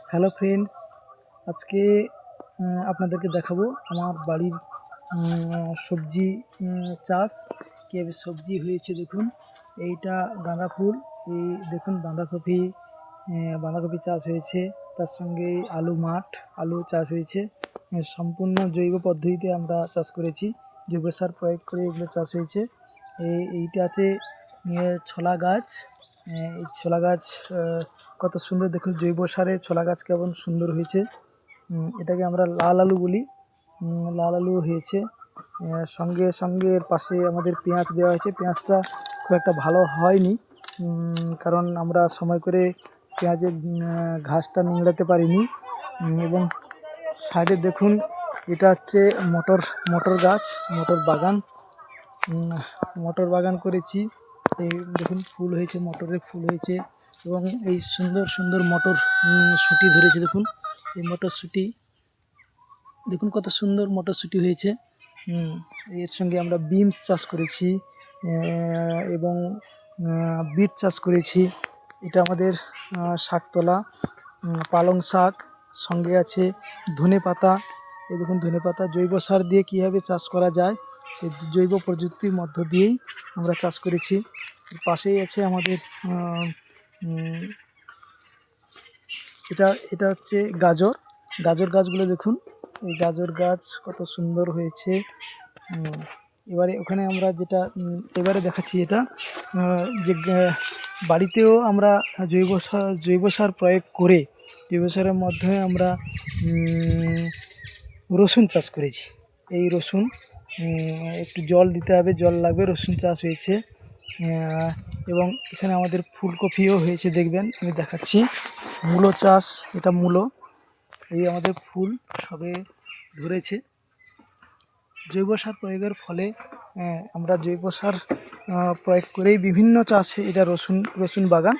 Hello friends, আজকে আপনাদেরকে দেখাবো আমার বাড়ির সবজি চাষ কীভাবে সবজি হয়েছে। দেখুন, এইটা গাঁদা ফুল, এই দেখুন বাঁধাকপি চাষ হয়েছে, তার সঙ্গে আলু চাষ হয়েছে। সম্পূর্ণ জৈব পদ্ধতিতে আমরা চাষ করেছি, জৈব সার প্রয়োগ করে এগুলো চাষ হয়েছে। এইটা আছে ছোলা গাছ। এই ছোলা গাছ কত সুন্দর, দেখুন জৈব সারে ছোলা গাছ কেমন সুন্দর হয়েছে। এটাকে আমরা লাল আলু বলি, লাল আলু হয়েছে। সঙ্গে সঙ্গে এর পাশে আমাদের পেঁয়াজ দেওয়া হয়েছে। পেঁয়াজটা খুব একটা ভালো হয়নি, কারণ আমরা সময় করে পেঁয়াজের ঘাসটা নিংড়াতে পারিনি। এবং সাইডে দেখুন, এটা হচ্ছে মটর গাছ, মটর বাগান করেছি। এই দেখুন ফুল হয়েছে, মটরের ফুল হয়েছে, এবং এই সুন্দর সুন্দর মটর শুটি ধরেছে। দেখুন এই মটরশুঁটি, দেখুন কত সুন্দর মটরশুঁটি হয়েছে। এর সঙ্গে আমরা বিনস চাষ করেছি এবং বিট চাষ করেছি। এটা আমাদের শাকতলা, পালং শাক, সঙ্গে আছে ধনেপাতা। এই দেখুন ধনেপাতা জৈব সার দিয়ে কীভাবে চাষ করা যায়, সেই জৈব প্রযুক্তির মধ্য দিয়েই আমরা চাষ করেছি। পাশেই আছে আমাদের এটা হচ্ছে গাজর গাছগুলো দেখুন, এই গাজর গাছ কত সুন্দর হয়েছে। এবারে ওখানে আমরা এবারে দেখাচ্ছি, এটা যে বাড়িতেও আমরা জৈব সার প্রয়োগ করে, জৈব সারের মাধ্যমে আমরা রসুন চাষ করেছি। এই রসুন একটু জল দিতে হবে, জল লাগবে, রসুন চাষ হয়েছে। এবং এখানে আমাদের ফুলকপিও হয়েছে, দেখবেন আমি দেখাচ্ছি। মূলো চাষ, এটা মূলো, এই আমাদের ফুল সবে ধরেছে। জৈব সার প্রয়োগের ফলে আমরা জৈব সার প্রয়োগ করেই বিভিন্ন চাষে, এটা রসুন বাগান,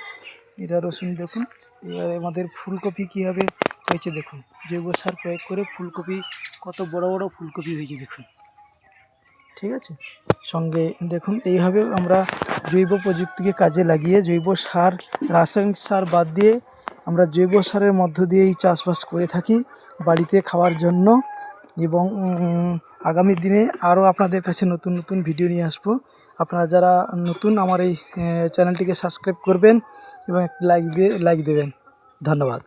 এটা রসুন দেখুন। এবার আমাদের ফুলকপি কীভাবে হয়েছে দেখুন, জৈব সার প্রয়োগ করে ফুলকপি কত বড় বড় ফুলকপি হয়েছে দেখুন, ঠিক আছে। সঙ্গে দেখুন এইভাবে আমরা জৈব প্রযুক্তিকে কাজে লাগিয়ে, জৈব সার, রাসায়নিক সার বাদ দিয়ে আমরা জৈব সারের মধ্য দিয়েই চাষবাস করে থাকি বাড়িতে খাওয়ার জন্য। এবং আগামী দিনে আরও আপনাদের কাছে নতুন নতুন ভিডিও নিয়ে আসবো। আপনারা যারা নতুন, আমার এই চ্যানেলটিকে সাবস্ক্রাইব করবেন এবং লাইক দেবেন। ধন্যবাদ।